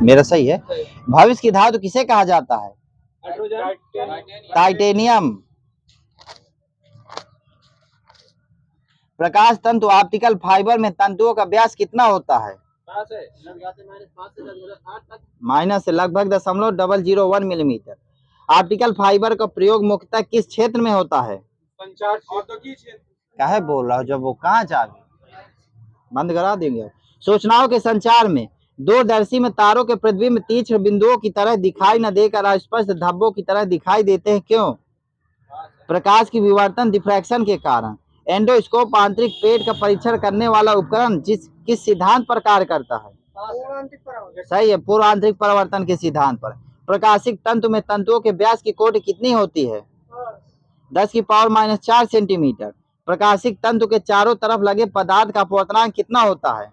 मेरा सही है। भविष्य की धातु किसे कहा जाता है? टाइटेनियम। प्रकाश तंतु ऑप्टिकल फाइबर में तंतुओं का व्यास कितना होता है? माइनस से लगभग 0.001 मिलीमीटर। ऑप्टिकल फाइबर का प्रयोग मुख्यतः किस क्षेत्र में होता है? संचार क्षेत्र। काहे बोल रहा हो, जब वो कहाँ जागे, बंद करा देंगे। सूचनाओं के संचार में दूरदर्शी में तारों के प्रतिबिंब तीक्ष्ण बिंदुओं की तरह दिखाई न देकर अस्पष्ट धब्बों की तरह दिखाई देते हैं, क्यों? प्रकाश की विवर्तन डिफ्रैक्शन के कारण। एंडोस्कोप आंतरिक पेट का परीक्षण करने वाला उपकरण किस सिद्धांत पर कार्य करता है? सही है, पूर्व आंतरिक परावर्तन के सिद्धांत पर। प्रकाशिक तंतु में तंतुओं के व्यास की कोटि कितनी होती है? 10⁻⁴ सेंटीमीटर। प्रकाशिक तंतु के चारों तरफ लगे पदार्थ का अपवर्तनांक कितना होता है?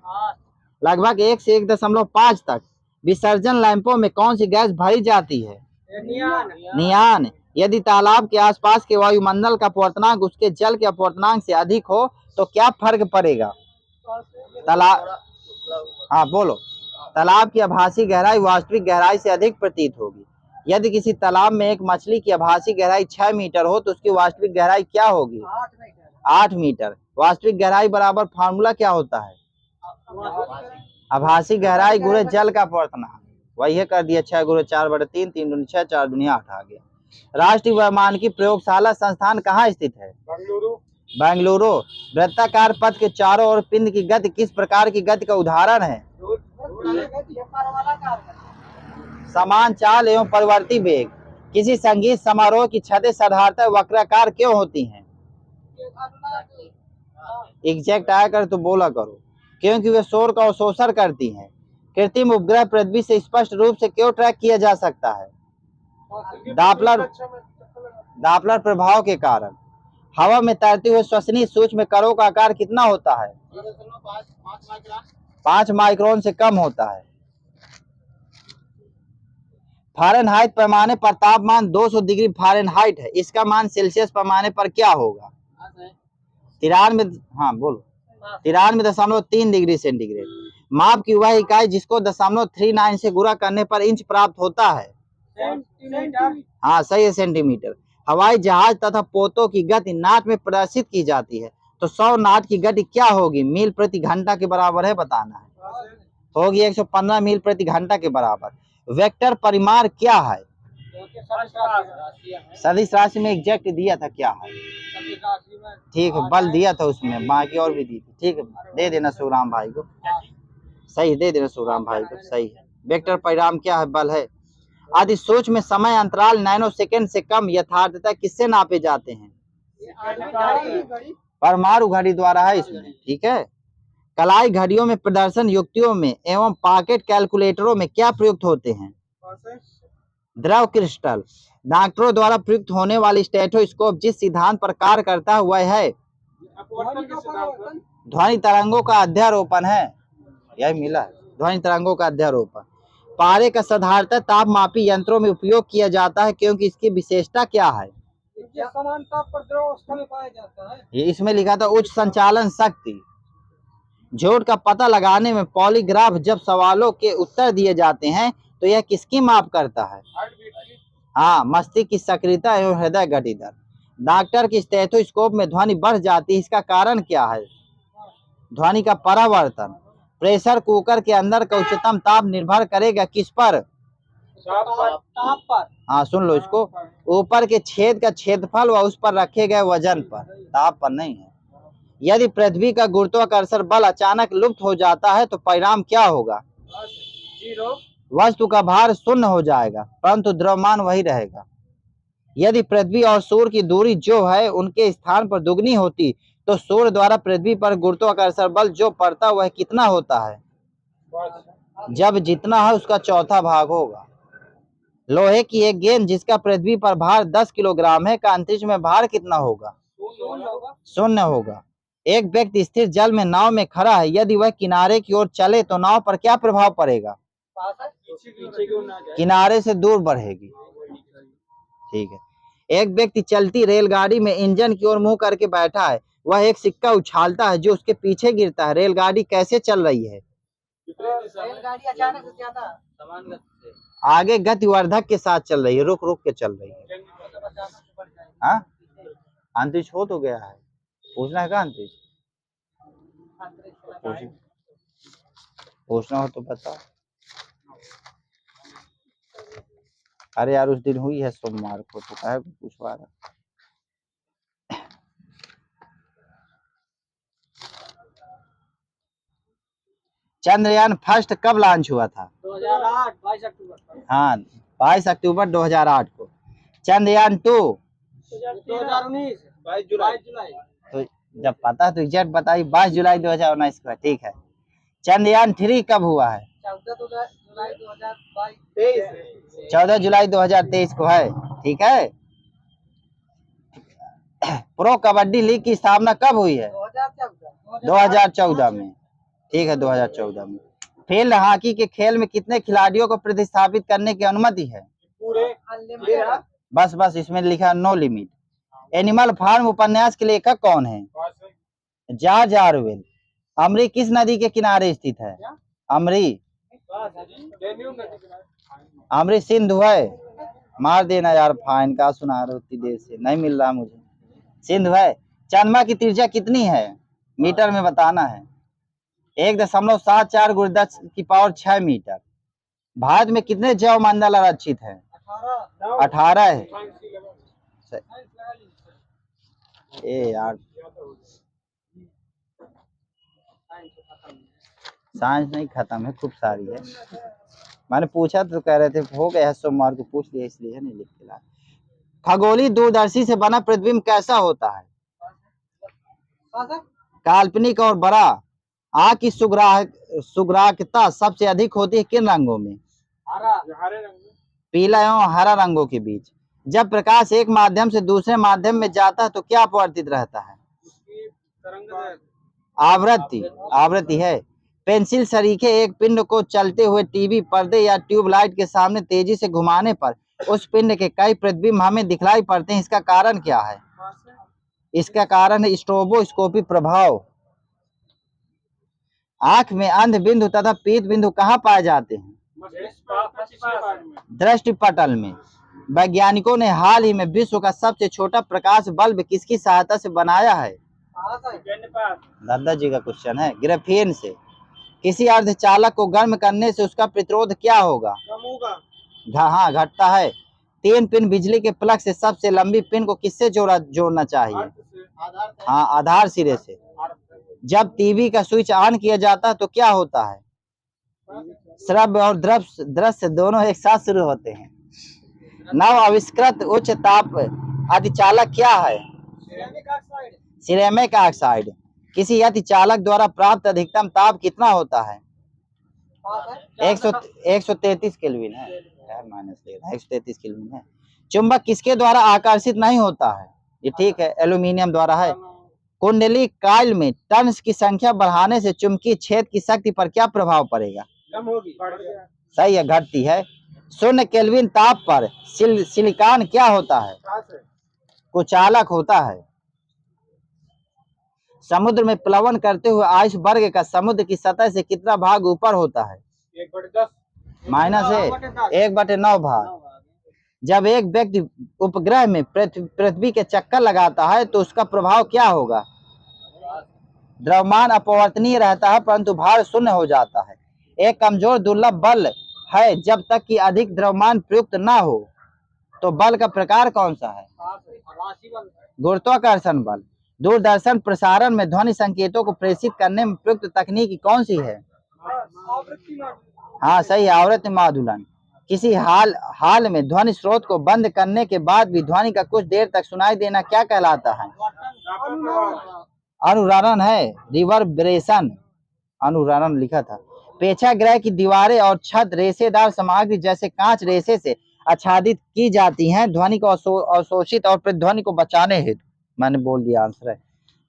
लगभग 1 से 1.5 तक। विसर्जन लैंपों में कौन सी गैस भरी जाती है? नियान। यदि तालाब के आसपास के वायुमंडल का अपवर्तनांक उसके जल के अपवर्तनांक से अधिक हो तो क्या फर्क पड़ेगा? तालाब, हाँ बोलो। तालाब की आभासी गहराई वास्तविक गहराई से अधिक प्रतीत होगी। यदि किसी तालाब में एक मछली की आभासी गहराई 6 मीटर हो तो उसकी वास्तविक गहराई क्या होगी? 8 मीटर। वास्तविक गहराई बराबर फार्मूला क्या होता है? आभासी गहराई गुणे जल का अपवर्तनांक। वही कर दिया, 6 गुणे 4/3, 3 दूनी 6, 4 दूनी 8 आ गया। राष्ट्रीय वैमानिकी प्रयोगशाला संस्थान कहाँ स्थित है? बेंगलुरु। वृत्ताकार पथ के चारों ओर पिंड की गति किस प्रकार की गति का उदाहरण है? समान चाल एवं परिवर्ती वेग। किसी संगीत समारोह की छतें साधारणतः वक्राकार क्यों होती हैं? एग्जैक्ट आया कर तो बोला करो। क्योंकि वे शोर का अवशोषण करती हैं। कृत्रिम उपग्रह पृथ्वी से स्पष्ट रूप से क्यों ट्रैक किया जा सकता है? डापलर प्रभाव के कारण। हवा में तैरते हुए श्वसनीय सूक्ष्म कणों का आकार कितना होता है? 5 माइक्रोन से कम होता है। फ़ारेनहाइट पैमाने पर तापमान 200 डिग्री फ़ारेनहाइट है, इसका मान सेल्सियस पैमाने पर क्या होगा? 93.3 डिग्री सेंटीग्रेड। माप की वह इकाई जिसको 0.39 से गुणा करने पर इंच प्राप्त होता है? हाँ सही है, सेंटीमीटर। हवाई जहाज तथा पोतों की गति नाट में प्रदर्शित की जाती है, तो 100 नाट की गति क्या होगी? मील प्रति घंटा के बराबर है, बताना है। होगी 115 मील प्रति घंटा के बराबर। वेक्टर परिमाण क्या है? सदिश राशि में एग्जैक्ट दिया था, क्या है? ठीक है, बल दिया था उसमें, बाकी और भी दी थी। ठीक है, दे देना सुराम भाई को, सही दे देना सुराम भाई को, सही है। वेक्टर परिमाण क्या है? बल है। आदि सोच में समय अंतराल नैनो सेकंड से कम यथार्थता किससे नापे जाते हैं? परमाणु घड़ी द्वारा है इसमें। ठीक है। कलाई घड़ियों में, प्रदर्शन युक्तियों में एवं पॉकेट कैलकुलेटरों में क्या प्रयुक्त होते हैं? द्रव क्रिस्टल। डॉक्टरों द्वारा प्रयुक्त होने वाली स्टेथोस्कोप जिस सिद्धांत पर कार्य करता है वह है? ध्वनि तरंगों का अध्यारोपण है, यही मिला है, ध्वनि तरंगों का अध्यारोपण। पारे का साधारणतः तापमापी यंत्रों में उपयोग किया जाता है क्योंकि इसकी विशेषता क्या है? समान ताप पर द्रव अवस्था में पाया जाता है। ये इसमें लिखा था उच्च संचालन शक्ति। झूठ का पता लगाने में पॉलीग्राफ जब सवालों के उत्तर दिए जाते हैं तो यह किसकी माप करता है? हाँ, मस्तिष्क की सक्रियता एवं हृदय गति दर। डॉक्टर की स्टेथोस्कोप में ध्वनि बढ़ जाती है, इसका कारण क्या है? ध्वनि का परावर्तन। प्रेशर कुकर के अंदर का उच्चतम ताप निर्भर करेगा किस पर? ताप पर। हाँ सुन लो इसको, ऊपर के छेद का क्षेत्रफल व उस पर रखे गए वजन पर, ताप पर नहीं है। यदि पृथ्वी का गुरुत्वाकर्षण बल अचानक लुप्त हो जाता है तो परिणाम क्या होगा? वस्तु का भार शून्य हो जाएगा परंतु द्रव्यमान वही रहेगा। यदि पृथ्वी और सूर्य की दूरी जो है उनके स्थान पर दुगनी होती तो सूर्य द्वारा पृथ्वी पर गुरुत्वाकर्षण बल जो पड़ता वह कितना होता है? जब जितना है उसका चौथा भाग होगा। लोहे की एक गेंद जिसका पृथ्वी पर भार 10 किलोग्राम है का अंतरिक्ष में भार कितना होगा? शून्य होगा। एक व्यक्ति स्थिर जल में नाव में खड़ा है, यदि वह किनारे की ओर चले तो नाव पर क्या प्रभाव पड़ेगा? किनारे से दूर बढ़ेगी। ठीक है। एक व्यक्ति चलती रेलगाड़ी में इंजन की ओर मुंह करके बैठा है, वह एक सिक्का उछालता है जो उसके पीछे गिरता है, रेलगाड़ी कैसे चल रही है? विपरीत दिशा में। रेलगाड़ी अचानक से ज्यादा समान गति से। आगे गतिवर्धक के साथ चल रही है, रुक रुक के चल रही है। अचानक से बढ़ जाएगा। हाँ, अंतरिक्ष हो तो गया है, पूछना है क्या अंतरिक्ष? पूछिए, पूछना हो तो बताओ। अरे यार उस दिन हुई है सोमवार को, तो काहे को पूछवा रहा। चंद्रयान फर्स्ट कब लॉन्च हुआ था? 2008 22 अक्टूबर। हाँ, 22 अक्टूबर 2008 को। चंद्रयान 2 2019 22 जुलाई। तो जब पता है तो एग्जैक्ट बताइए। 22 जुलाई 2019 को है, ठीक है। चंद्रयान 3 कब हुआ है? 14 जुलाई 2022। 14 जुलाई 2023 को है, ठीक है। प्रो कबड्डी लीग की स्थापना कब हुई है? 2014 में, ठीक है, 2014 में। फील्ड हॉकी के खेल में कितने खिलाड़ियों को प्रतिस्थापित करने की अनुमति है? पूरे बस बस, इसमें लिखा नो लिमिट। एनिमल फार्म उपन्यास के लेखक कौन है? George Orwell. अमरी किस नदी के किनारे स्थित है? अमरी अमरी सिंधु है। मार देना यार फाइन, का सुना रहे हो उतनी देर से, नहीं मिल रहा मुझे। सिंधु है। चंद्रमा की त्रिज्या कितनी है? मीटर में बताना है। 1.74 × 10⁻6 मीटर। भारत में कितने जैव मंडल आरक्षित है? 18 है। ए यार, साइंस नहीं खत्म है, खूब सारी है। मैंने पूछा तो कह रहे थे हो गया है, सोमवार को पूछ लिया इसलिए नहीं लिख के लाया। खगोलीय दूरदर्शी से बना प्रतिबिंब कैसा होता है? काल्पनिक और बड़ा। आग की सुग्राहकता सबसे अधिक होती है किन रंगों में? हरे रंग में। पीला एवं हरा रंगों के बीच। जब प्रकाश एक माध्यम से दूसरे माध्यम में जाता है तो क्या अपवर्तित रहता है? उसकी तरंग आवृत्ति है। पेंसिल सरीखे एक पिंड को चलते हुए टीवी पर्दे या ट्यूबलाइट के सामने तेजी से घुमाने पर उस पिंड के कई प्रतिबिंब हमें दिखलाई पड़ते हैं, इसका कारण क्या है? इसका कारण है स्ट्रोबोस्कोपी प्रभाव। आंख में अंध बिंदु तथा पीत बिंदु कहाँ पाए जाते हैं? दृष्टि पटल में। वैज्ञानिकों ने हाल ही में विश्व का सबसे छोटा प्रकाश बल्ब किसकी सहायता से बनाया है? दादा जी का क्वेश्चन है। ग्रेफेन से। किसी अर्धचालक को गर्म करने से उसका प्रतिरोध क्या होगा? हाँ, घटता है। 3 पिन बिजली के प्लग से सबसे लंबी पिन को किससे जोड़ना चाहिए? हाँ, आधार सिरे से। जब टीवी का स्विच ऑन किया जाता है तो क्या होता है? श्रव्य और दृश्य दोनों एक साथ शुरू होते हैं। नव आविष्कृत उच्च ताप अतिचालक क्या है? Ceramic oxide. किसी अतिचालक द्वारा प्राप्त अधिकतम ताप कितना होता है? 133 केल्विन है यार, माइनस ले रहा है, 133 केल्विन है। चुंबक किसके द्वारा आकर्षित नहीं होता है? ये ठीक है, एल्यूमिनियम द्वारा है। कुंडली कॉइल में टर्न्स की संख्या बढ़ाने से चुंबकीय क्षेत्र की शक्ति पर क्या प्रभाव पड़ेगा? कम होगी। सही है, घटती है। 0 केल्विन ताप पर सिलिकॉन क्या होता है? कुचालक होता है। समुद्र में प्लवन करते हुए आइसबर्ग का समुद्र की सतह से कितना भाग ऊपर होता है? 1/10 माइनस है 1/9 भाग। जब एक व्यक्ति उपग्रह में पृथ्वी के चक्कर लगाता है तो उसका प्रभाव क्या होगा? द्रव्यमान अपवर्तनीय रहता है परंतु भार शून्य हो जाता है। एक कमजोर दुर्लभ बल है जब तक कि अधिक द्रव्यमान प्रयुक्त न हो। तो बल का प्रकार कौन सा है? गुरुत्वाकर्षण बल। दूरदर्शन प्रसारण में ध्वनि संकेतों को प्रेषित करने में प्रयुक्त तकनीक कौन सी है? हाँ सही है, आवृत्ति मादुलन। किसी हाल में ध्वनि स्रोत को बंद करने के बाद भी ध्वनि का कुछ देर तक सुनाई देना क्या कहलाता है? अनुरणन है, रिवर्बरेशन। अनुरणन लिखा था। प्रेक्षागृह की दीवारें और छत रेशेदार सामग्री जैसे कांच रेशे से आच्छादित की जाती हैं ध्वनि को अवशोषित और प्रतिध्वनि को बचाने हेतु। मैंने बोल दिया, आंसर है।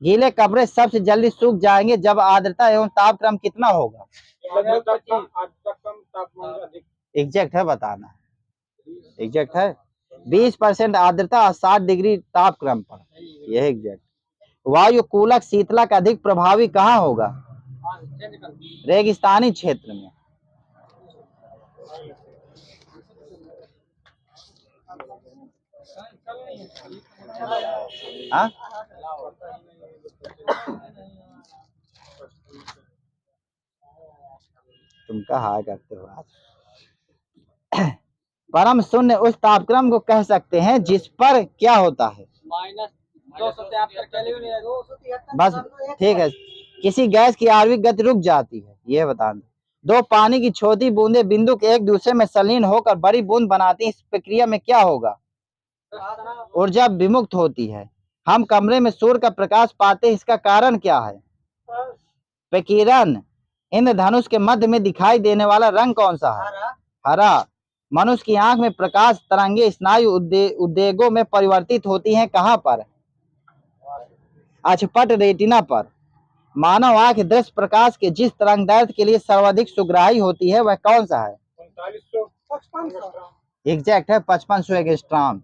गीले कपड़े सबसे जल्दी सूख जाएंगे जब आर्द्रता एवं तापक्रम कितना होगा? एग्जैक्ट है, बताना एग्जैक्ट है। 20% आर्द्रता और 60 डिग्री तापक्रम पर, यह एग्जैक्ट। वायु कूलक शीतलक अधिक प्रभावी कहाँ होगा? चेंज कर रेगिस्तानी क्षेत्र में। हाँ तुम कहा करते हो आज। परम शून्य उस तापक्रम को कह सकते हैं जिस पर क्या होता है। -273 केल्विन है। 273 बस ठीक है। किसी गैस की आणविक गति रुक जाती है, ये बता दो। दो पानी की छोटी बूंदे बिंदु के एक दूसरे में संलीन होकर बड़ी बूंद बनाती हैं। इस प्रक्रिया में क्या होगा? ऊर्जा विमुक्त होती है। हम कमरे में सूर्य का प्रकाश पाते हैं, इसका कारण क्या है? विकिरण। इंद्रधनुष के मध्य में दिखाई देने वाला रंग कौन सा है? हरा। मनुष्य की आंख में प्रकाश तरंगे स्नायु उद्वेगों में परिवर्तित होती हैं, कहाँ पर? अक्षपट रेटिना पर। मानव आंख दृश्य प्रकाश के जिस तरंगदैर्ध्य के लिए सर्वाधिक सुग्राही होती है वह कौन सा है? 4500 एग्जैक्ट है 5500 एंगस्ट्रॉम।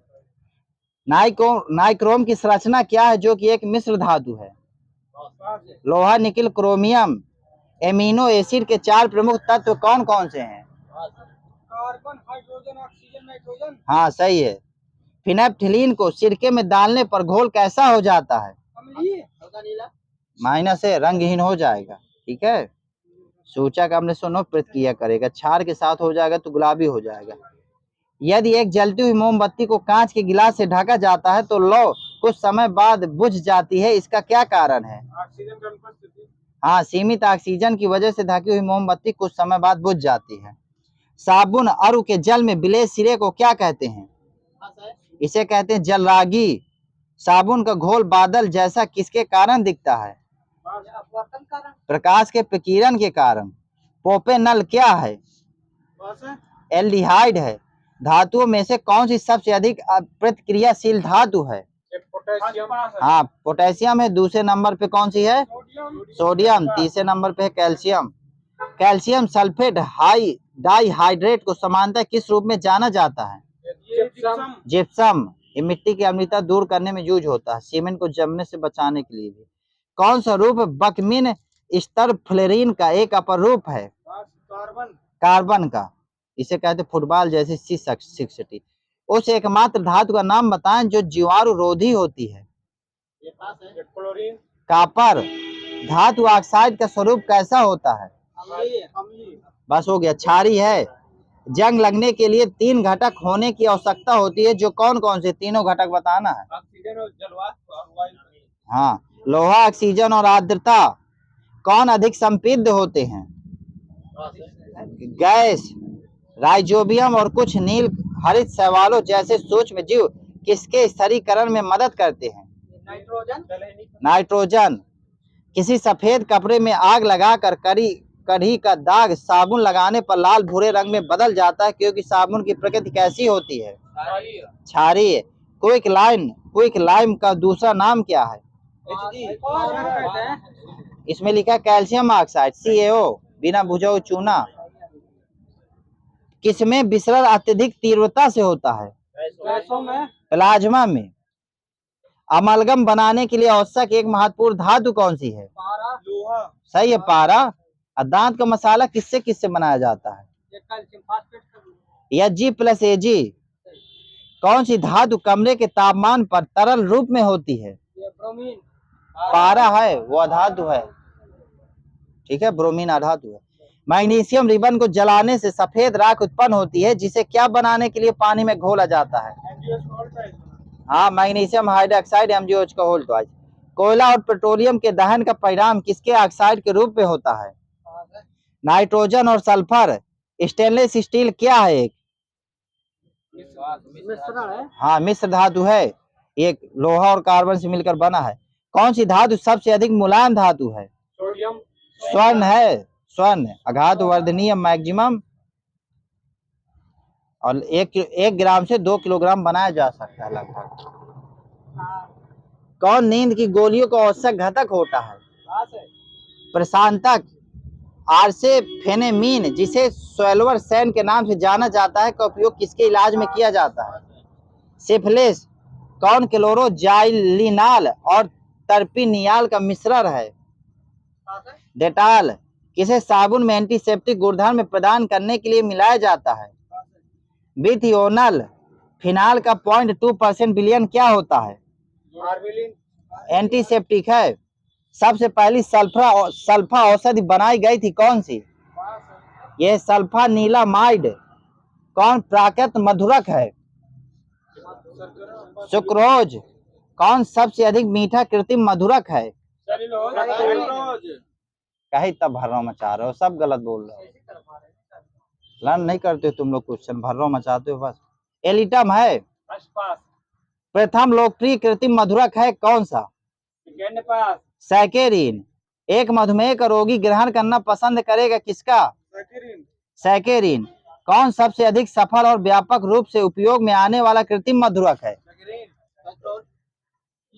नाइक्रोम की संरचना क्या है जो कि एक मिश्र धातु है? लोहा, निकिल, क्रोमियम। एमिनो एसिड के 4 प्रमुख तत्व कौन कौन से हैं? Carbon, hydrogen, oxygen, nitrogen. हाँ सही है। फिनेप्थिलीन को सिरके में डालने पर घोल कैसा हो जाता है? अम्लीय, हल्का नीला। माइनस है, रंगहीन हो जाएगा। ठीक है। सूचक हमने सुनो प्रतिक्रिया करेगा, क्षार के साथ हो जाएगा तो गुलाबी हो जाएगा। यदि एक जलती हुई मोमबत्ती को कांच के गिलास से ढका जाता है तो लौ कुछ समय बाद बुझ जाती है, इसका क्या कारण है? ऑक्सीजन की अनुपस्थिति। हाँ, सीमित ऑक्सीजन की वजह से ढकी हुई मोमबत्ती कुछ समय बाद बुझ जाती है। साबुन अरु के जल में विलेय सिरे को क्या कहते हैं? इसे कहते हैं जलरागी। साबुन का घोल बादल जैसा किसके कारण दिखता है? अपवर्तन कारण। प्रकाश के प्रकीर्णन के कारण। प्रोपेनॉल क्या है? एल्डिहाइड है। धातुओं में से कौन सी सबसे अधिक प्रतिक्रियाशील धातु है? पोटेशियम। हाँ पोटेशियम है। दूसरे नंबर पे कौन सी है? सोडियम। तीसरे नंबर पे है कैल्शियम। कैल्शियम सल्फेट डाइहाइड्रेट को सामान्यतः किस रूप में जाना जाता है? जिप्सम। ये मिट्टी की अम्लता दूर करने में यूज होता है, सीमेंट को जमने से बचाने के लिए भी। कौन सा रूप बकमिन स्तर फ्लोरीन का एक अपर रूप है? कार्बन का। इसे कहते फुटबॉल जैसी C60। उस एकमात्र धातु का नाम बताएं जो जीवाणु रोधी होती है। क्लोरीन। कापर। धातु ऑक्साइड का स्वरूप कैसा होता है? अम्लीय। बस हो गया, क्षारीय है। जंग लगने के लिए 3 घटक होने की आवश्यकता होती है, जो कौन कौन से तीनों घटक बताना है? ऑक्सीजन और जलवाष्प और वायु। हाँ, लोहा, ऑक्सीजन और आर्द्रता। कौन अधिक संपीड्य होते हैं? गैस, राइजोबियम और कुछ नील हरित शैवालों जैसे सूक्ष्म जीव किसके स्तरीकरण में मदद करते हैं? नाइट्रोजन। नाइट्रोजन। किसी सफेद कपड़े में आग लगाकर कढ़ी का दाग साबुन लगाने पर लाल भूरे रंग में बदल जाता है, क्योंकि साबुन की प्रकृति कैसी होती है? क्षारीय। क्विक लाइम का दूसरा नाम क्या है? इसमें लिखा कैल्शियम ऑक्साइड CaO, बिना बुझा हुआ चूना। किसमें विसरण अत्यधिक तीव्रता से होता है? गैसों में। प्लाज्मा में। अमलगम बनाने के लिए आवश्यक एक महत्वपूर्ण धातु कौन सी है? पारा। लोहा। सही है, पारा। और दांत का मसाला किससे किससे बनाया जाता है? Calcium phosphate. या G+Ag। कौन सी धातु कमरे के तापमान पर तरल रूप में होती है? ब्रोमीन। पारा है, वो अधातु है। ठीक है, ब्रोमीन अधातु है। मैग्नीशियम रिबन को जलाने से सफेद राख उत्पन्न होती है, जिसे क्या बनाने के लिए पानी में घोला जाता है? हाँ, मैग्नीशियम हाइड्रोक्साइड MgOH का होल ट्वाइस। कोयला और पेट्रोलियम के दहन का परिणाम किसके ऑक्साइड के रूप में होता है? नाइट्रोजन और सल्फर। स्टेनलेस स्टील क्या है? एक मिश्रण है। हाँ, मिश्र धातु है। एक लोहा और कार्बन से मिलकर बना है। कौन सी धातु सबसे अधिक मुलायम धातु है? सोडियम। स्वर्ण है। स्वर्ण अगाध वर्धनीय मैक्सिमम, और 1 ग्राम से 2 किलोग्राम बनाया जा सकता है लगभग। कौन नींद की गोलियों का आवश्यक घटक होता है? प्रशांतक। आर्सेफेनेमीन, जिसे सोलवर सैन के नाम से जाना जाता है, का उपयोग किसके इलाज में किया जाता है? सिफिलिस। कौन क्लोरोजाइलिनाल और टर्पिनियाल का मिश्रण है? डेटाल। किसे साबुन में एंटीसेप्टिक गुणधर्म प्रदान करने के लिए मिलाया जाता है? विथियोनल फिनाल का 0.2% विलयन क्या होता है? मार्वेलिन। एंटीसेप्टिक है। सबसे पहली सल्फा औषधि बनाई गई थी कौन सी? यह सल्फानिलामाइड। कौन प्राकृत मधुरक है? सुक्रोज। कौन सबसे अधिक मीठा कृत्रिम मधुरक है? कहीं तब भर्रों मचा रहे हो, सब गलत बोल रहे हो। लर्न नहीं करते हो तुम लोग, क्वेश्चन भर्रों मचाते हो बस। एलिटम है। प्रथम लोकप्रिय कृत्रिम मधुरक है कौन सा? सैकेरिन। एक मधुमेह का रोगी ग्रहण करना पसंद करेगा किसका? सैकेरिन। कौन सबसे अधिक सफल और व्यापक रूप से उपयोग में आने वाला कृत्रिम मधुरक है?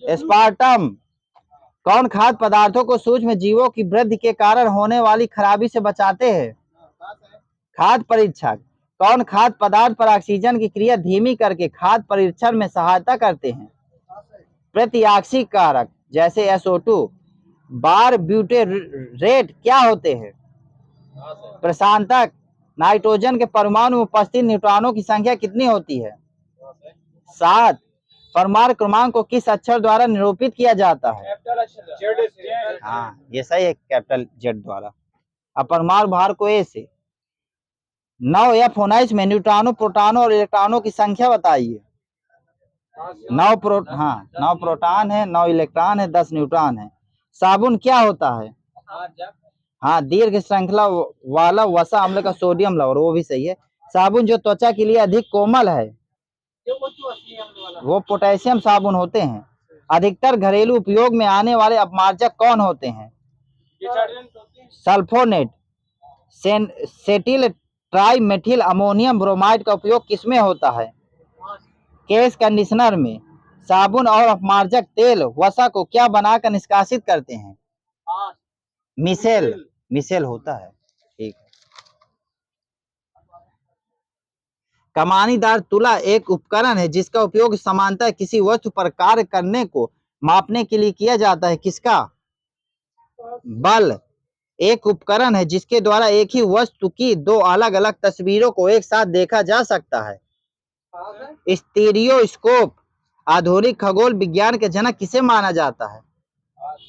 एस्पार्टम। कौन खाद्य पदार्थों को सूक्ष्म जीवों की वृद्धि के कारण होने वाली खराबी से बचाते हैं? खाद्य परीक्षक। कौन खाद्य पदार्थ पर ऑक्सीजन की क्रिया धीमी करके खाद्य परीक्षण में सहायता करते हैं? प्रतिऑक्सी कारक जैसे SO2। बार ब्यूटेरेट क्या होते हैं? प्रशांतक। नाइट्रोजन के परमाणु में उपस्थित न्यूट्रॉनों की संख्या कितनी होती है? 7। परमाणु क्रमांक को किस अक्षर द्वारा निरूपित किया जाता है? हाँ, ये सही है, कैपिटल Z द्वारा। अब परमाणु भार को A से। 9F19 में न्यूट्रॉनों, प्रोटॉनों और इलेक्ट्रॉनों की संख्या बताइए। 9 प्रोटॉन है, 9 इलेक्ट्रॉन है, 10 न्यूट्रॉन है। साबुन क्या होता है? हाँ, दीर्घ श्रृंखला वाला वसा अम्ल का सोडियम लवण, वो भी सही है। साबुन जो त्वचा के लिए अधिक कोमल है वो पोटेशियम साबुन होते हैं। अधिकतर घरेलू उपयोग में आने वाले अपमार्जक कौन होते हैं? सल्फोनेट। सेटिल ट्राइमेथिल अमोनियम ब्रोमाइड का उपयोग किसमें होता है? केश कंडीशनर में। साबुन और अपमार्जक तेल वसा को क्या बनाकर निष्कासित करते हैं? मिसेल होता है। ठीक है। कमानीदार तुला एक उपकरण है जिसका उपयोग समांतर किसी वस्तु पर कार्य करने को मापने के लिए किया जाता है, किसका? बल एक उपकरण है जिसके द्वारा एक ही वस्तु की दो अलग अलग तस्वीरों को एक साथ देखा जा सकता है। स्टीरियोस्कोप। आधुनिक खगोल विज्ञान के जनक किसे माना जाता है?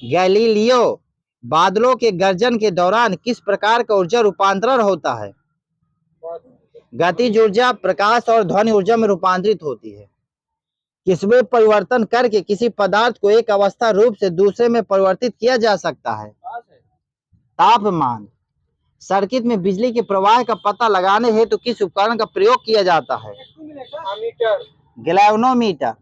गैलीलियो। बादलों के गर्जन के दौरान किस प्रकार का ऊर्जा रूपांतरण होता है? गतिज ऊर्जा प्रकाश और ध्वनि ऊर्जा में रूपांतरित होती है। किसमें परिवर्तन करके किसी पदार्थ को एक अवस्था रूप से दूसरे में परिवर्तित किया जा सकता है? तापमान। सर्किट में बिजली के प्रवाह का पता लगाने हेतु तो किस उपकरण का प्रयोग किया जाता है? गैल्वेनोमीटर।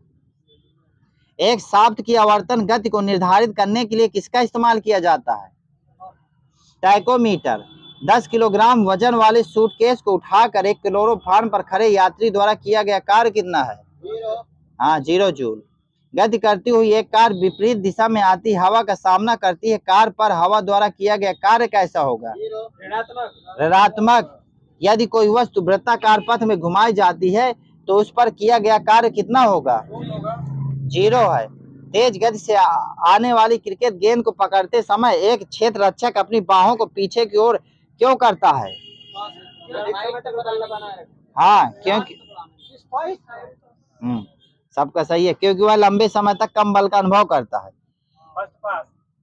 एक शाफ्ट की आवर्तन गति को निर्धारित करने के लिए किसका इस्तेमाल किया जाता है? टैकोमीटर। 10 किलोग्राम वजन वाले सूटकेस को उठाकर एक प्लेटफॉर्म पर खड़े यात्री द्वारा किया गया कार्य कितना है? 0 जूल। गति करती हुई एक कार विपरीत दिशा में आती हवा का सामना करती है। कार पर हवा द्वारा किया गया कार्य कैसा होगा? ऋणात्मक। यदि कोई वस्तु वृत्ताकार पथ में घुमाई जाती है तो उस पर किया गया कार्य कितना होगा? 0 है। तेज गति से आने वाली क्रिकेट गेंद को पकड़ते समय एक क्षेत्र रक्षक अपनी बाहों को पीछे की ओर क्यों करता है? हाँ, क्योंकि सबका सही है, क्योंकि वह लंबे समय तक कम बल का अनुभव करता है।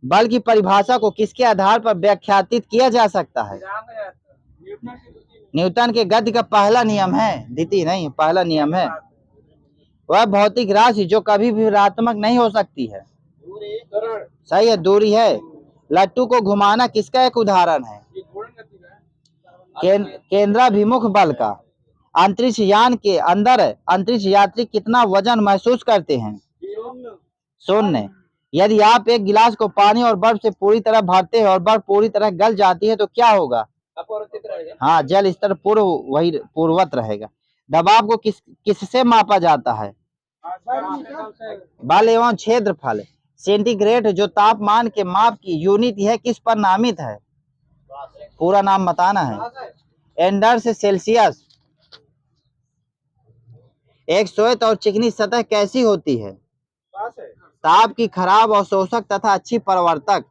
बल की परिभाषा को किसके आधार पर व्याख्यातित किया जा सकता है? न्यूटन के गति का पहला नियम है, द्वितीय नहीं, पहला नियम है। वह भौतिक राशि जो कभी भी ऋणात्मक नहीं हो सकती है। सही है, दूरी है। लट्टू को घुमाना किसका एक उदाहरण है? केंद्राभिमुख बल का। अंतरिक्ष यान के अंदर अंतरिक्ष यात्री कितना वजन महसूस करते हैं? 0। यदि आप एक गिलास को पानी और बर्फ से पूरी तरह भरते हैं और बर्फ पूरी तरह गल जाती है तो क्या होगा? हाँ, जल स्तर पूर्ववत रहेगा। दबाव को किससे मापा जाता है? बल एवं क्षेत्रफल। सेंटीग्रेड जो तापमान के माप की यूनिट है किस पर नामित है? पूरा नाम बताना है। Anders Celsius. एक श्वेत और चिकनी सतह कैसी होती है? ताप की खराब अवशोषक तथा अच्छी परावर्तक।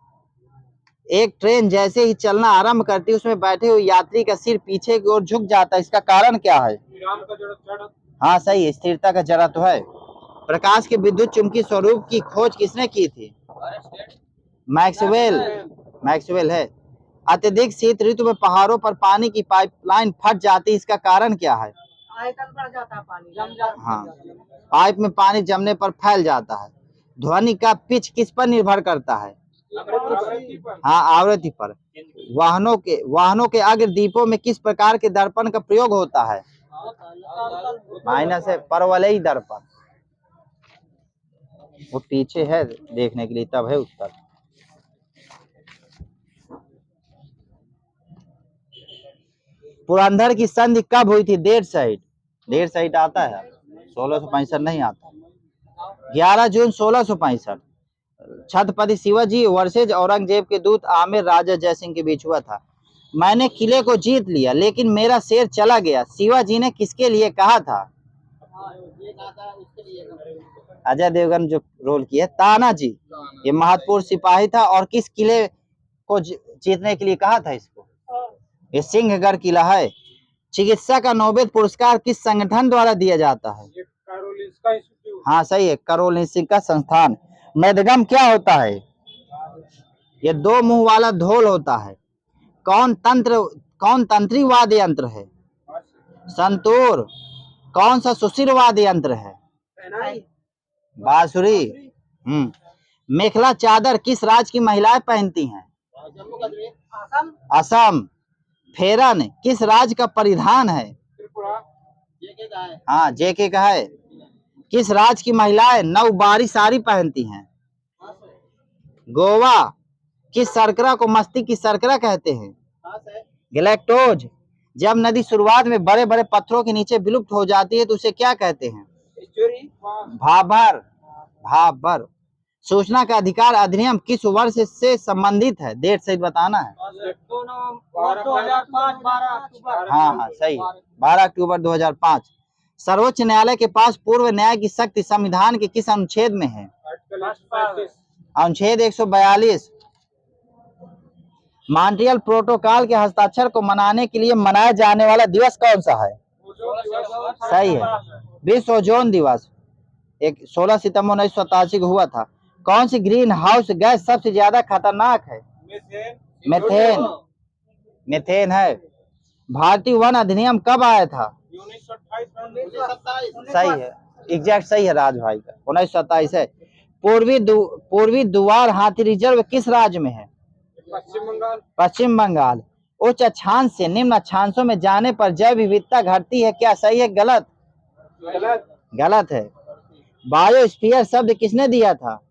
एक ट्रेन जैसे ही चलना आरंभ करती है उसमें बैठे हुए यात्री का सिर पीछे की ओर झुक जाता है, इसका कारण क्या है? विराम का जड़ हाँ सही है, स्थिरता का जड़ा तो है। प्रकाश के विद्युत चुंबकीय स्वरूप की खोज किसने की थी? मैक्सवेल। मैक्सवेल है। अत्यधिक शीत ऋतु में पहाड़ों पर पानी की पाइपलाइन फट जाती है, इसका कारण क्या है? आयतन बढ़ जाता है, पानी जम जाता हाँ, पाइप में पानी जमने पर फैल जाता है। ध्वनि का पिच किस पर निर्भर करता है? हाँ, आवृत्ति पर। वाहनों के अग्रदीपों में किस प्रकार के दर्पण का प्रयोग होता है? माइनस है, परवलयी दर्पण। वो पीछे है देखने के लिए, तब है उत्तर। पुरंदर की संधि कब हुई थी? डेढ़ साइड आता है, 1665 नहीं आता। 11 जून 1665 छत्रपति शिवाजी वर्सेज औरंगजेब के दूत आमिर राजा जयसिंह के बीच हुआ था। मैंने किले को जीत लिया लेकिन मेरा शेर चला गया, शिवाजी ने किसके लिए कहा था? अजय देवगन जो रोल किया तानाजी, ये महत्वपूर्ण सिपाही था। और किस किले को जीतने के लिए कहा था इसको? ये सिंहगढ़ किला है। चिकित्सा का नोबेल पुरस्कार किस संगठन द्वारा दिया जाता है? Karolinska institute. हाँ सही है, कारोलिंस्का संस्थान। मृदगम क्या होता है? ये दो मुंह वाला ढोल होता है। कौन तंत्री वाद्य यंत्र है? संतूर। कौन सा सुशील वाद्य यंत्र है? बांसुरी। मेखला चादर किस राज्य की महिलाएं पहनती हैं? असम। फेरन किस राज्य का परिधान है? त्रिपुरा। हाँ, जेके का है। किस राज्य की महिलाएं नौबारी साड़ी पहनती हैं? गोवा। किस शर्करा को मस्तिष्क की शर्करा कहते हैं? गैलेक्टोज। जब नदी शुरुआत में बड़े बड़े पत्थरों के नीचे विलुप्त हो जाती है तो उसे क्या कहते हैं? भाबर। भाबर। सूचना का अधिकार अधिनियम किस वर्ष से संबंधित है? डेट सही बताना है। 2005 12 अक्टूबर। हाँ सही है, 12 अक्टूबर 2005। सर्वोच्च न्यायालय के पास पूर्व न्याय की शक्ति संविधान के किस अनुच्छेद में है? अनुच्छेद 142। मॉन्ट्रियल प्रोटोकॉल के हस्ताक्षर को मनाने के लिए मनाया जाने वाला दिवस कौन सा है? सही है, विश्व ओजोन दिवस। 16 सितंबर 1987 को हुआ था। कौन सी ग्रीन हाउस गैस सबसे ज्यादा खतरनाक है? मेथेन। मेथेन है। भारतीय वन अधिनियम कब आया था? 1927। सही है, एग्जैक्ट सही है राज भाई का, 1927 है। पूर्वी दुआर हाथी रिजर्व किस राज्य में है? पश्चिम बंगाल। पश्चिम बंगाल। उच्च अक्षांश से निम्न अक्षांशों में जाने पर जैव विविधता घटती है, क्या सही है गलत? गलत है। बायोस्फीयर शब्द किसने दिया था?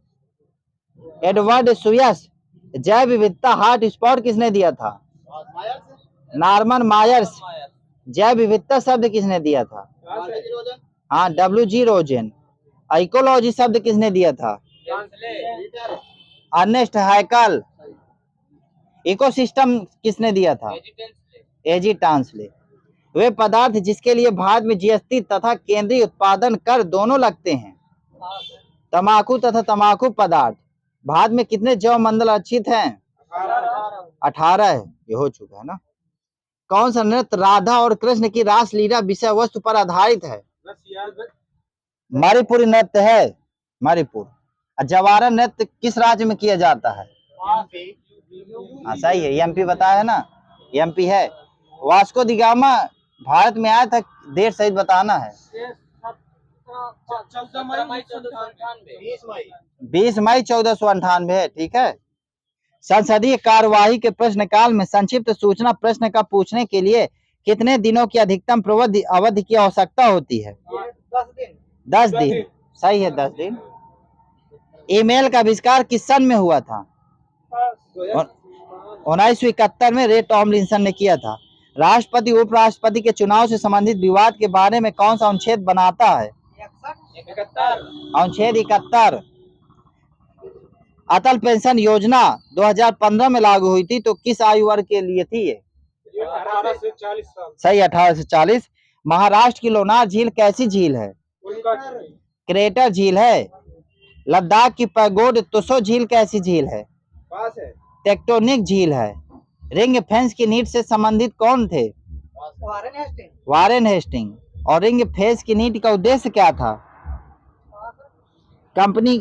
Edward Suess. जैव विविधता हॉट स्पॉट किसने दिया था? Norman Myers. जैव विविधता शब्द किसने दिया था? हाँ, WG रोजेन। इकोलॉजी शब्द किसने दिया था? अर्नेस्ट हैकल। इकोसिस्टम किसने दिया था? एजी टांसले। वे पदार्थ जिसके लिए भारत में GST तथा केंद्रीय उत्पादन कर दोनों लगते हैं? तंबाकू तथा तंबाकू पदार्थ। भारत में कितने जैव मंडल लक्षित हैं? 18 है, ये हो चुका है ना। कौन सा नृत्य राधा और कृष्ण की रासलीला विषय वस्तु पर आधारित है? मणिपुरी नृत्य है, मणिपुर। जवारा नृत्य किस राज्य में किया जाता है? हाँ सही है, MP बताया है ना, MP है। वास्को दी गामा भारत में आया था, डेट सही बताना है। 20 मई 1498 है, ठीक है। संसदीय कार्यवाही के प्रश्नकाल में संक्षिप्त सूचना प्रश्न का पूछने के लिए कितने दिनों की अधिकतम प्रवृत्ति अवधि की आवश्यकता होती है? 10 दिन। सही है, 10 दिन। ईमेल का आविष्कार किस सन में हुआ था? 1971 में रे टॉमलिंसन ने किया था। राष्ट्रपति उपराष्ट्रपति के चुनाव से संबंधित विवाद के बारे में कौन सा अनुच्छेद बनाता है? अनुच्छेद 71। अटल पेंशन योजना 2015 में लागू हुई थी, तो किस आयु वर्ग के लिए थी ये? 18 से 40 साल। सही, 18 से 40। महाराष्ट्र की लोनार झील कैसी झील है? क्रेटर झील है। लद्दाख की पैगोड तुसो झील कैसी झील है? टेक्टोनिक झील है। रिंग फेंस की नीड से संबंधित कौन थे? Warren Hasting. Warren Hasting. और रिंग फेंस की नीड का उद्देश्य क्या था? कंपनी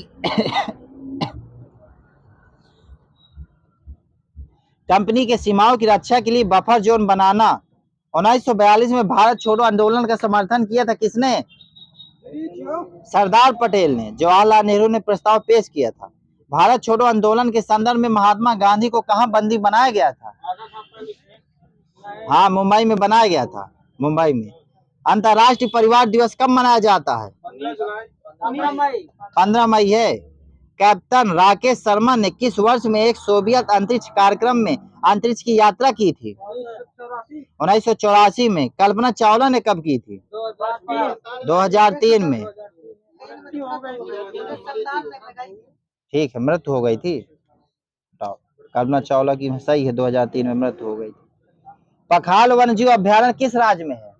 कंपनी के सीमाओं की रक्षा के लिए बफर जोन बनाना। 1942 में भारत छोड़ो आंदोलन का समर्थन किया था किसने? सरदार पटेल ने। जवाहरलाल नेहरू ने प्रस्ताव पेश किया था। भारत छोड़ो आंदोलन के संदर्भ में महात्मा गांधी को कहां बंदी बनाया गया था? हाँ, मुंबई में बनाया गया था, मुंबई में। अंतर्राष्ट्रीय परिवार दिवस कब मनाया जाता है? 15 मई। 15 मई है। कैप्टन राकेश शर्मा ने किस वर्ष में एक सोवियत अंतरिक्ष कार्यक्रम में अंतरिक्ष की यात्रा की थी? 1984 में। कल्पना चावला ने कब की थी? 2003 में। ठीक है, मृत्यु हो गई थी। कल्पना चावला की सही है, 2003 में मृत्यु हो गई थी। पखाल वन्यजीव अभयारण्य किस राज्य में है?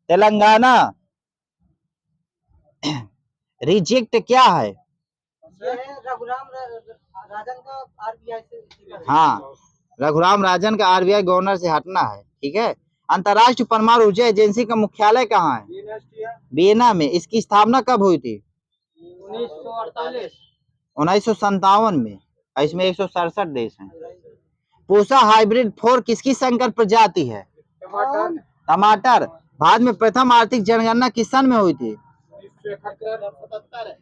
तेलंगाना। रिजेक्ट क्या है? रघुराम राजन का आरबीआई से। हाँ, रघुराम राजन का आरबीआई गवर्नर से हटना है। ठीक है। अंतर्राष्ट्रीय परमाणु ऊर्जा एजेंसी का मुख्यालय कहाँ है? वियना में। इसकी स्थापना कब हुई थी? 1948। 1957 में। इसमें 167 देश हैं। पूसा हाइब्रिड 4 किसकी संकर प्रजाति है? टमाटर। टमाटर। भारत में प्रथम आर्थिक जनगणना किस सन में हुई थी?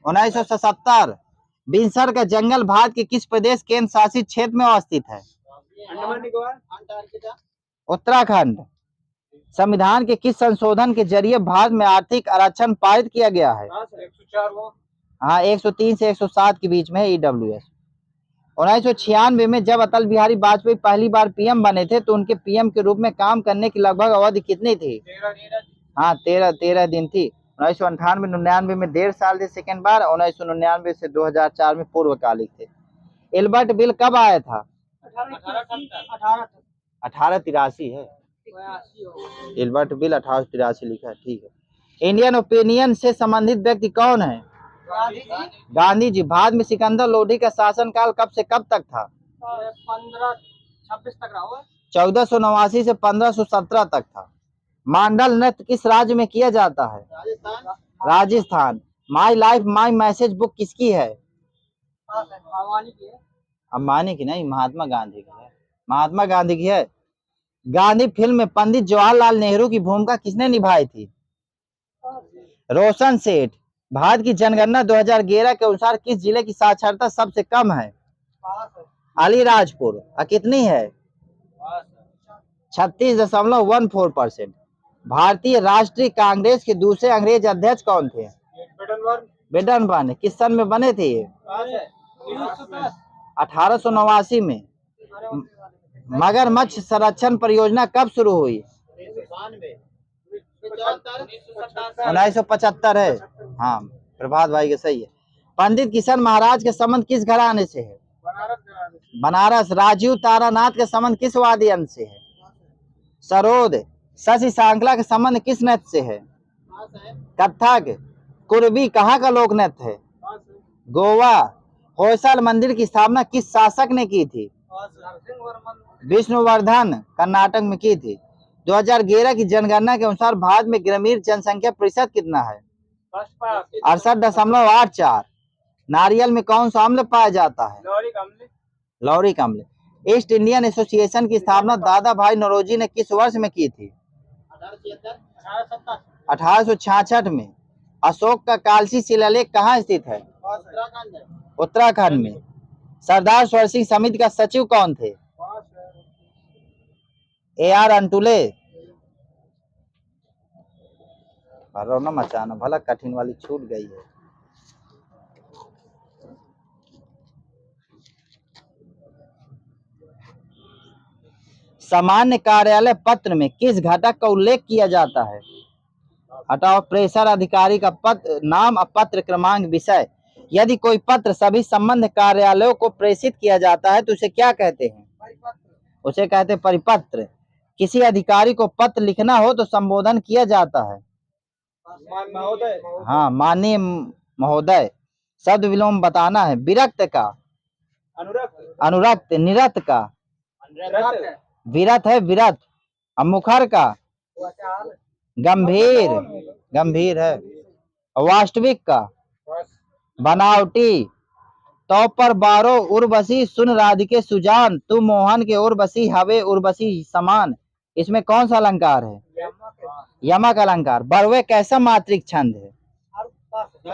1977। बिनसर का जंगल भारत के किस प्रदेश केंद्र शासित क्षेत्र में अवस्थित है? अंडमान निकोबार। उत्तराखंड। संविधान के किस संशोधन के जरिए भारत में आर्थिक आरक्षण पारित किया गया है? 104। हाँ, 103 से 107 के बीच में ईडब्ल्यूएस। 1996 में जब अटल बिहारी वाजपेयी पहली बार पीएम बने थे तो उनके पीएम के रूप में काम करने की लगभग अवधि कितनी थी? 13 हाँ, 13 दिन थी। 1998-99 में 1.5 साल थे सेकेंड बार। 1999 से 2004 में पूर्वकालिक थे। एल्बर्ट बिल कब आया था? 1883 है। एल्बर्ट बिल 1883 लिखा है। ठीक है। इंडियन ओपिनियन से संबंधित व्यक्ति कौन है? गांधी जी। भारत में सिकंदर लोधी का शासनकाल कब से कब तक था? 1526 तक रहा हुआ। 1489 से 1517 तक था। मांडल नृत्य किस राज्य में किया जाता है? Rajasthan. My life my message book किसकी है? अंबानी की नहीं, महात्मा गांधी की है। महात्मा गांधी की है। गांधी फिल्म में पंडित जवाहरलाल नेहरू की भूमिका किसने निभाई थी? रोशन सेठ। भारत की जनगणना 2011 के अनुसार किस जिले की साक्षरता सबसे कम है? अलीराजपुर। कितनी है? 36.14%। भारतीय राष्ट्रीय कांग्रेस के दूसरे अंग्रेज अध्यक्ष कौन थे? बेडनबर्न। किस सन में बने थे ये? 1889 में। मगरमच्छ संरक्षण परियोजना कब शुरू हुई? 1975 है। हाँ, प्रभात भाई के सही है। पंडित किशन महाराज के संबंध किस घराने से है? बनारस। राजीव तारानाथ के संबंध किस वाद्य यंत्र से है? सरोद। शशि सांकला के संबंध किस नृत्य से है? कथक। कुर्बी कहाँ का लोक नृत्य है? गोवा। होयसाल मंदिर की स्थापना किस शासक ने की थी? विष्णुवर्धन। कर्नाटक में की थी। 2011 की जनगणना के अनुसार भारत में ग्रामीण जनसंख्या प्रतिशत कितना है? 68.84। नारियल में कौन सा अम्ल पाया जाता है? लॉरिक अम्ल। ईस्ट इंडियन एसोसिएशन की स्थापना दादा भाई नौरोजी ने किस वर्ष में की थी? 1866 में। अशोक का कालसी शिलालेख कहाँ स्थित है? उत्तराखंड में। सरदार स्वर्ण सिंह समिति का सचिव कौन थे? AR अंटुले। रोना मचाना भला कठिन वाली छूट गई है। सामान्य कार्यालय पत्र में किस घटक का उल्लेख किया जाता है? हटाओ। प्रेषण अधिकारी का पत्र नाम, पत्र क्रमांक, विषय। यदि कोई पत्र सभी संबंध कार्यालयों को प्रेषित किया जाता है तो उसे क्या कहते हैं? उसे कहते हैं परिपत्र। किसी अधिकारी को पत्र लिखना हो तो संबोधन किया जाता है? हाँ, माननीय महोदय। शब्द विलोम बताना है। विरक्त का अनुरक्त, निरत का, रत, विरत है विरत, अब मुखर का, वाचाल, गंभीर, गंभीर है, वास्तविक का, बनावटी, तो पर बारो उर्वशी सुन राधिके सुजान, तू मोहन के उर्वशी हवे उर्वशी समान। इसमें कौन सा अलंकार है? यमक अलंकार। बरवे कैसा मात्रिक छंद है?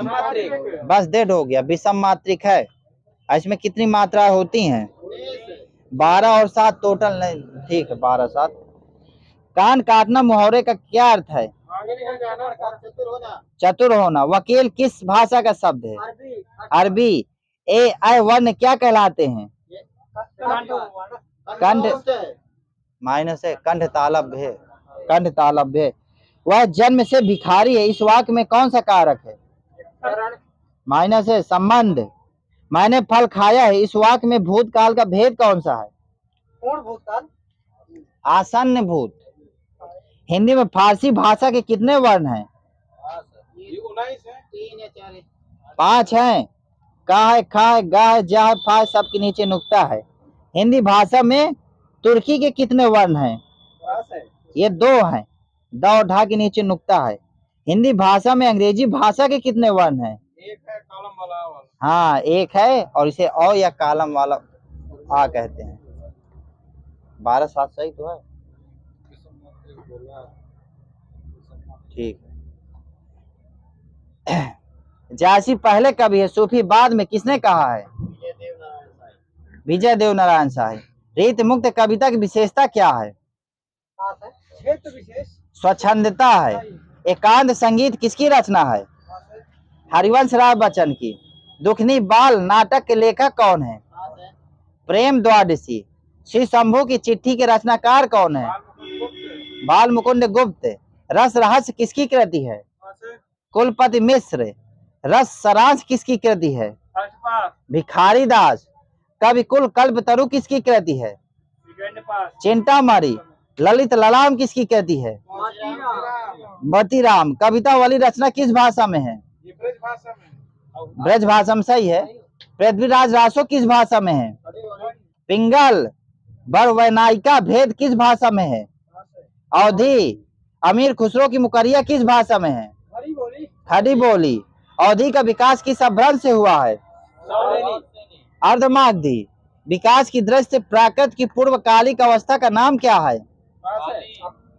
मात्रिक, बस डेढ़ हो गया, विषम मात्रिक है। इसमें कितनी मात्राएं होती हैं? 12 और 7 टोटल, नहीं ठीक है 12 7। कान काटना मुहावरे का क्या अर्थ है? चतुर होना। वकील किस भाषा का शब्द है? अरबी, अरबी। ए आई वर्ण क्या कहलाते हैं? कंठ माइनस है, कंठ तालव्य है, कंठ तालव्य है। वह जन्म से भिखारी है, इस वाक्य में कौन सा कारक है? माइनस है, संबंध। मैंने फल खाया है, इस वाक्य में भूतकाल का भेद कौन सा है? पूर्ण भूतकाल, आसन्न भूत। हिंदी में फारसी भाषा के कितने वर्ण हैं? 19 है, 3 या 4 है। 5 हैं। का है, खा है, गा है, जा है, फा है, सबके नीचे नुक्ता है। हिंदी भाषा में तुर्की के कितने वर्ण हैं? 10 है। ये 2 हैं। द ढा के नीचे नुक्ता है। हिंदी भाषा में अंग्रेजी भाषा के कितने वर्ण हैं? एक है कॉलम वाला। हाँ, एक है और इसे औ या कालम वाला आ कहते हैं। 12 7 सही तो है, ठीक है। जासी पहले कवि है, सूफी बाद में, किसने कहा है? विजय देव नारायण शाही। रीत मुक्त कविता की विशेषता क्या है? क्षेत्र विशेष, स्वच्छंदता है। एकांत संगीत किसकी रचना है? हरिवंश राय बच्चन की। दुखनी बाल नाटक के लेखक कौन है? प्रेम द्वादशी। श्री शंभू की चिट्ठी के रचनाकार कौन है? बाल मुकुंद गुप्त। रस रहस्य किसकी कृति है? कुलपति मिश्र। रस सारांश किसकी कृति है? भिखारी दास। कवि कुल कल्पतरु किसकी कृति है? चिंतामणि। ललित ललाम किसकी कृति है? बतीराम। कविता वाली रचना किस भाषा में है? ब्रज भाषा में, सही है। पृथ्वीराज रासो किस भाषा में है? पिंगल। बरवैनायिका भेद किस भाषा में है? अवधी। अमीर खुसरो की मुकरिया किस भाषा में है? खड़ी बोली। अवधी का विकास किस अपभ्रंश से हुआ है? अर्धमागधी। विकास की दृष्टि प्राकृत की पूर्वकालिक अवस्था का नाम क्या है?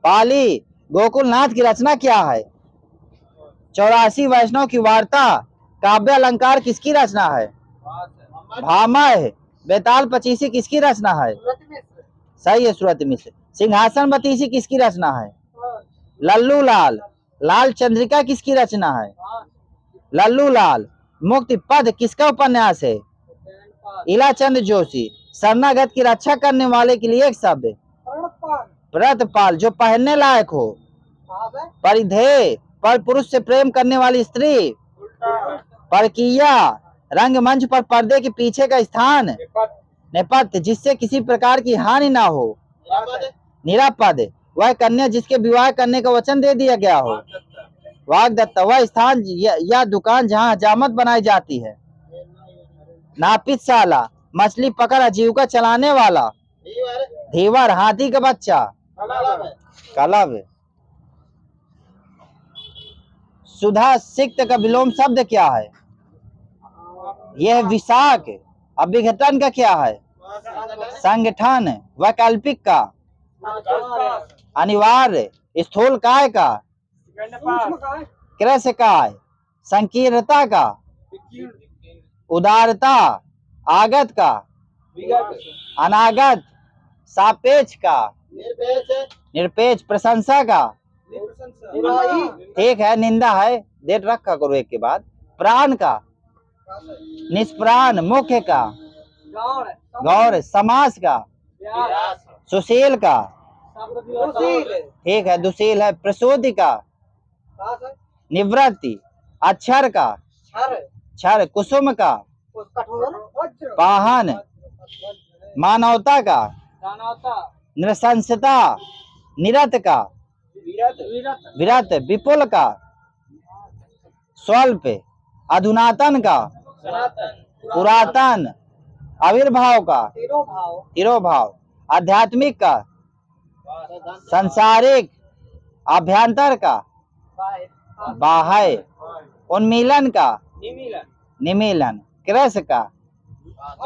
पाली। गोकुलनाथ की रचना क्या है? 84 वैष्णव की वार्ता। काव्य अलंकार किसकी रचना है? भामह। बेताल पचीसी किसकी रचना है? सही है, श्रुति मिश्र। सिंहासन बतीसी किसकी रचना है? लल्लू लाल। लाल चंद्रिका किसकी रचना है? लल्लू लाल। मुक्ति पद किसका उपन्यास है? इलाचंद जोशी। शरणागत की रक्षा करने वाले के लिए एक शब्द। व्रतपाल। जो पहनने लायक हो। परिधेय। पर पुरुष से प्रेम करने वाली स्त्री। परकीया। रंगमंच पर पर्दे के पीछे का स्थान। नेपथ्य। जिससे किसी प्रकार की हानि ना हो। निरापद। वह कन्या जिसके विवाह करने का वचन दे दिया गया हो। वाग्दत्ता। वह स्थान या दुकान जहाँ हजामत बनाई जाती है। नापितशाला। मछली पकड़ आजीविका चलाने वाला। धीवर। हाथी का बच्चा। कलव। सुधा सिक्त का विलोम शब्द क्या है? यह विशाख। अब विघटन का क्या है? संगठन। वैकल्पिक का। अनिवार्य। स्थूल काय का। कृष काय। संकीर्णता का। उदारता। आगत का। अनागत। सापेक्ष का। निरपेक्ष। प्रशंसा का। ठीक है, निंदा है, डेट रखा करो एक के बाद। प्राण का। निष्प्राण। मुख्य का। गौर। समास का। सुशील का। ठीक है, दुशील है। प्रसूति का। निवृत्ति। अक्षर का। क्षर। कुसुम का। पाहन। मानवता का। नृशंसता। निरत का। विरत। विपुल का। स्वल्प। अधुनातन का। पुरातन। आविर्भाव का, तिरोभाव, तिरोभाव। आध्यात्मिक का, संसारिक। अभ्यंतर का, बाह्य, बाह्य। उन्मीलन का, निमीलन, निमीलन। कृश का,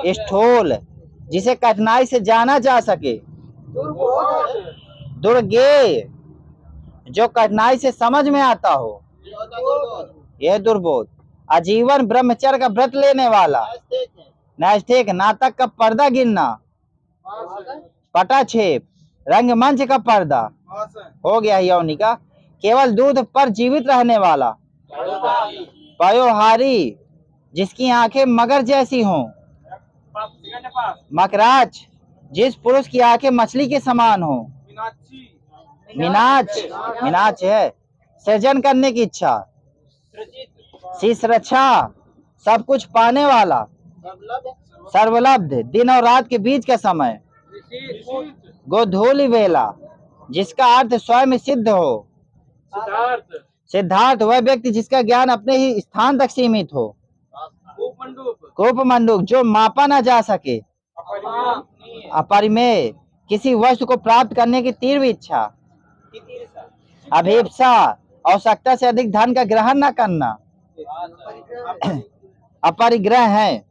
स्थूल, जिसे कठिनाई से जाना जा सके। दुर्बोध, दुर्गेय, जो कठिनाई से समझ में आता हो, यह दुर्बोध। आजीवन ब्रह्मचर्य का व्रत लेने वाला। नैष्ठिक, नाटक का पर्दा गिनना। पटाक्षेप, रंगमंच का पर्दा। हो गया यौनी का। केवल दूध पर जीवित रहने वाला। पयोहारी, जिसकी आंखें मगर जैसी हों। मकराच, जिस पुरुष की आंखें मछली के समान हो। मीनाच, मीनाच है सृजन करने की इच्छा। शीर्षरक्षा, सब कुछ पाने वाला। सर्वलब्ध, दिन और रात के बीच का समय। गोधूलि वेला, जिसका अर्थ स्वयं सिद्ध हो। सिद्धार्थ, वह व्यक्ति जिसका ज्ञान अपने ही स्थान तक सीमित हो। कूपमंडूक, जो मापा न जा सके। अपरिमेय, किसी वस्तु को प्राप्त करने की तीव्र इच्छा। अभिप्सा, आवश्यकता से अधिक धन का ग्रहण न करना। अपरिग्रह है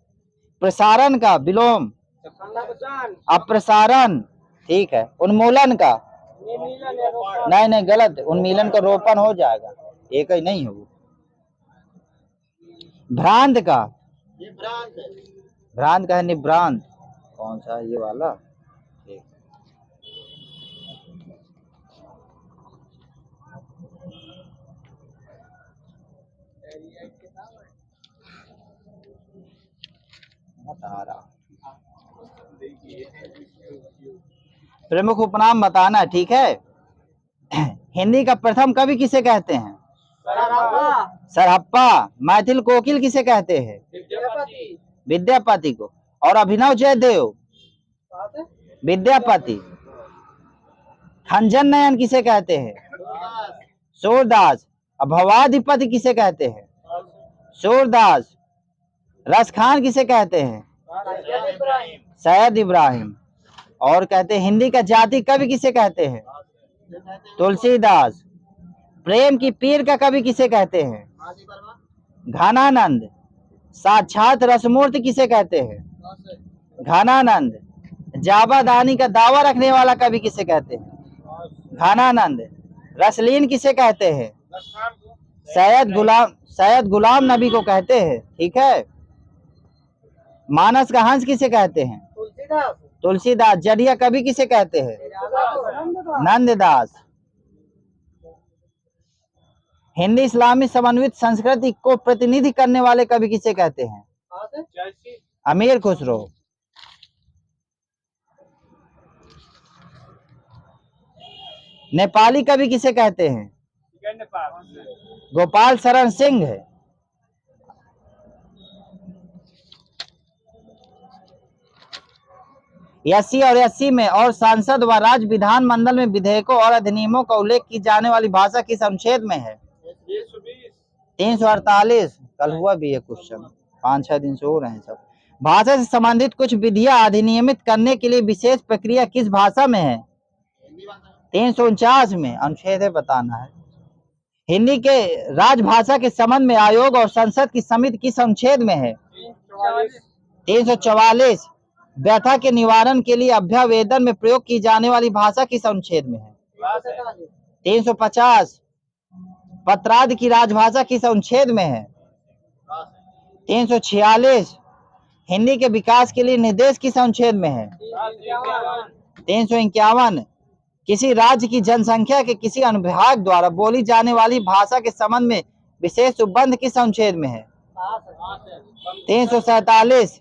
प्रसारण का, विलोम। अप्रसारण, ठीक है। उन्मूलन का, नहीं नहीं गलत, उन्मीलन का रोपण हो जाएगा, एक ही नहीं है वो। भ्रांत का, भ्रांत का है निभ्रांत। कौन सा है ये वाला? ठीक। बता रहा, प्रमुख उपनाम बताना, ठीक है। हिंदी का प्रथम कवि किसे कहते हैं? सरहप्पा। मैथिल कोकिल किसे कहते हैं? विद्यापति को। और अभिनव जयदेव, विद्यापति। खंजन नयन किसे कहते हैं? सूरदास। भवाधिपति किसे कहते हैं? सूरदास। रसखान किसे कहते हैं? सैयद इब्राहिम। और कहते हैं हिंदी का जाति कवि किसे कहते हैं? तुलसीदास। प्रेम की पीर का कवि किसे कहते हैं? घनानंद। साक्षात रसमूर्ति किसे कहते हैं? घनानंद। जाबादानी का दावा रखने वाला कवि किसे कहते हैं? घनानंद। रसलीन किसे कहते हैं? सैयद गुलाम नबी को कहते हैं, ठीक है। मानस का हंस किसे कहते हैं? तुलसीदास। जड़िया कवि किसे कहते हैं? नंददास। हिंदी इस्लामी समन्वित संस्कृति को प्रतिनिधि करने वाले कवि किसे कहते हैं? अमीर खुसरो। नेपाली कवि किसे कहते हैं? गोपाल शरण सिंह है। अस्सी और 80 में और सांसद व राज्य विधान मंडल में विधेयकों और अधिनियमों का उल्लेख की जाने वाली भाषा किस अनुच्छेद में है? 348। कल हुआ भी है क्वेश्चन, 5-6 दिन से हो रहे हैं सब। भाषा से संबंधित कुछ विधियां अधिनियमित करने के लिए विशेष प्रक्रिया किस भाषा में है? 349 में अनुच्छेद है, बताना है। हिंदी के राजभाषा के संबंध में आयोग और संसद की समिति किस अनुच्छेद में है? 344। व्यथा के निवारण के लिए अभ्यावेदन में प्रयोग की जाने वाली भाषा किस अनुच्छेद में है? 350। पत्रादि की राजभाषा किस अनुच्छेद में है? 346। हिंदी के विकास के लिए निर्देश किस अनुच्छेद में है? 351। किसी राज्य की जनसंख्या के किसी अनुभाग द्वारा बोली जाने वाली भाषा के संबंध में विशेष उपबंध किस अनुच्छेद में है? 347।